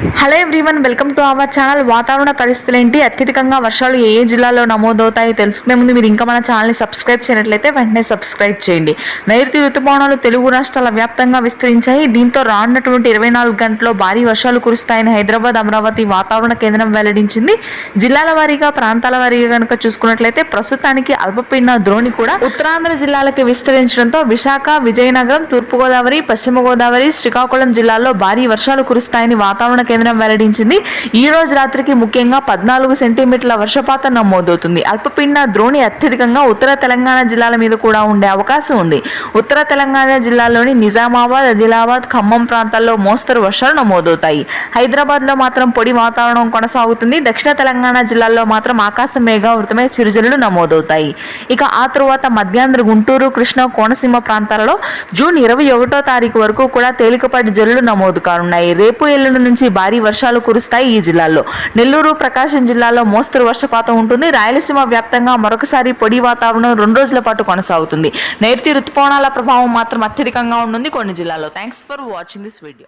Hello everyone, welcome to our channel. వాతావరణ పరిస్థితులు ఏంటి, అత్యధికంగా వర్షాలు ఏ జిల్లాలో నమోదవుతాయి తెలుసుకునే ముందు మీరు ఇంకా మన ఛానల్ని సబ్స్క్రైబ్ చేయనట్లయితే వెంటనే సబ్స్క్రైబ్ చేయండి. నైరుతి ఋతుపవనాలు తెలుగు రాష్ట్రాల వ్యాప్తంగా విస్తరించాయి. దీంతో రానున్నటువంటి 24 గంటల్లో భారీ వర్షాలు కురుస్తాయని హైదరాబాద్, అమరావతి వాతావరణ కేంద్రం వెల్లడించింది. జిల్లాల వారీగా, ప్రాంతాల వారీగా కనుక చూసుకున్నట్లయితే ప్రస్తుతానికి అల్పపీడన ద్రోణి కూడా ఉత్తరాంధ్ర జిల్లాలకి విస్తరించడంతో విశాఖ, విజయనగరం, తూర్పుగోదావరి, పశ్చిమ గోదావరి, శ్రీకాకుళం జిల్లాల్లో భారీ వర్షాలు కురుస్తాయని వాతావరణ కేంద్రం వెల్లడించింది. ఈ రోజు రాత్రికి ముఖ్యంగా 14 సెంటీమీటర్ల వర్షపాతం నమోదవుతుంది. అల్పపీడన ద్రోణి అత్యధికంగా ఉత్తర తెలంగాణ జిల్లాల మీద కూడా ఉండే అవకాశం ఉంది. ఉత్తర తెలంగాణ జిల్లాలోని నిజామాబాద్, ఆదిలాబాద్, ఖమ్మం ప్రాంతాల్లో మోస్తరు వర్షాలు నమోదవుతాయి. హైదరాబాద్ లో మాత్రం పొడి వాతావరణం కొనసాగుతుంది. దక్షిణ తెలంగాణ జిల్లాల్లో మాత్రం ఆకాశం మేఘావృతమై చిరుజల్లులు నమోదవుతాయి. ఇక ఆ తరువాత మధ్యాంధ్ర, గుంటూరు, కృష్ణా, కోనసీమ ప్రాంతాలలో జూన్ 21వ తారీఖు వరకు కూడా తేలికపాటి జల్లులు నమోదు కానున్నాయి. రేపు, ఎల్లుండి నుంచి భారీ వర్షాలు కురుస్తాయి. ఈ జిల్లాల్లో నెల్లూరు, ప్రకాశం జిల్లాలో మోస్తరు వర్షపాతం ఉంటుంది. రాయలసీమ వ్యాప్తంగా మరొకసారి పొడి వాతావరణం 2 రోజుల పాటు కొనసాగుతుంది. నైరుతి ఋతుపవనాల ప్రభావం మాత్రం అత్యధికంగా ఉంటుంది కొన్ని జిల్లాల్లో. Thanks for watching this video.